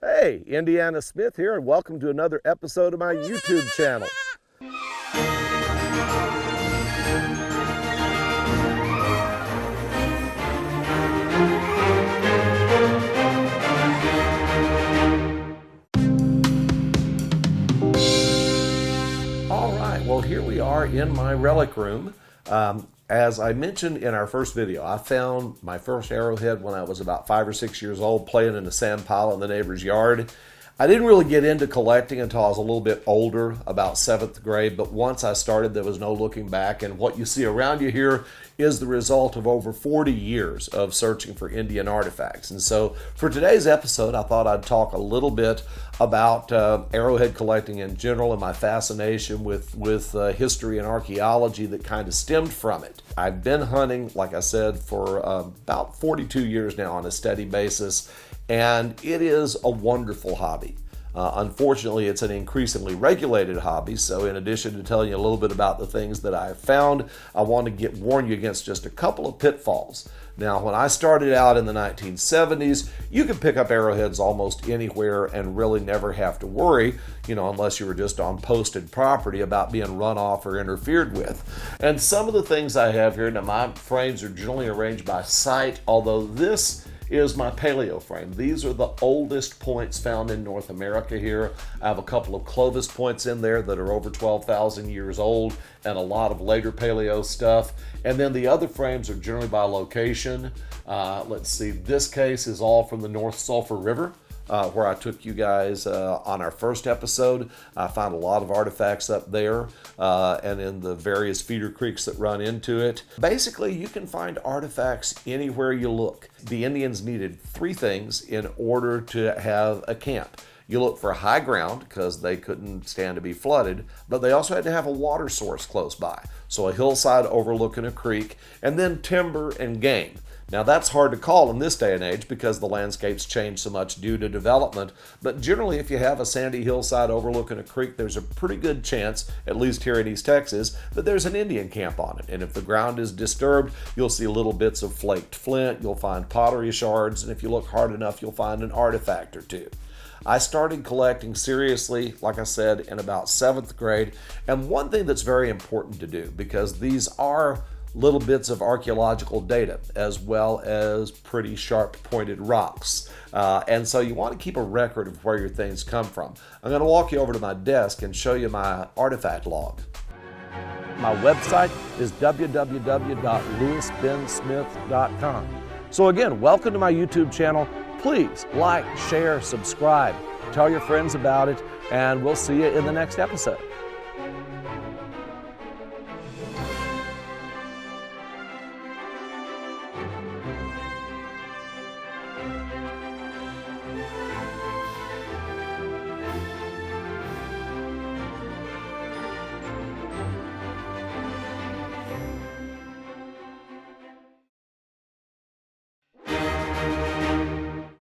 Hey, Indiana Smith here, and welcome to another episode of my YouTube channel. All right, well, here we are in my relic room. As I mentioned in our first video, I found my first arrowhead when I was about 5 or 6 years old, playing in a sand pile in the neighbor's yard. I didn't really get into collecting until I was a little bit older, about 7th grade, but once I started, there was no looking back, and what you see around you here is the result of over 40 years of searching for Indian artifacts. And so for today's episode, I thought I'd talk a little bit about arrowhead collecting in general and my fascination with history and archaeology that kind of stemmed from it. I've been hunting, like I said, for about 42 years now on a steady basis, and it is a wonderful hobby. Unfortunately, it's an increasingly regulated hobby, so in addition to telling you a little bit about the things that I have found, I want to warn you against just a couple of pitfalls. Now, when I started out in the 1970s, you could pick up arrowheads almost anywhere and really never have to worry, unless you were just on posted property, about being run off or interfered with. And some of the things I have here, now my frames are generally arranged by site, although this is my paleo frame. These are the oldest points found in North America here. I have a couple of Clovis points in there that are over 12,000 years old and a lot of later paleo stuff. And then the other frames are generally by location. Let's see, this case is all from the North Sulphur River, where I took you guys on our first episode. I found a lot of artifacts up there and in the various feeder creeks that run into it. Basically, you can find artifacts anywhere you look. The Indians needed 3 things in order to have a camp. You look for high ground because they couldn't stand to be flooded, but they also had to have a water source close by. So a hillside overlooking a creek, and then timber and game. Now that's hard to call in this day and age because the landscape's changed so much due to development, but generally if you have a sandy hillside overlooking a creek, there's a pretty good chance, at least here in East Texas, that there's an Indian camp on it. And if the ground is disturbed, you'll see little bits of flaked flint, you'll find pottery shards, and if you look hard enough, you'll find an artifact or two. I started collecting seriously, like I said, in about 7th grade, and one thing that's very important to do, because these are little bits of archaeological data as well as pretty sharp pointed rocks. And so you want to keep a record of where your things come from. I'm going to walk you over to my desk and show you my artifact log. My website is www.lewisbensmith.com. So again, welcome to my YouTube channel. Please like, share, subscribe, tell your friends about it, and we'll see you in the next episode.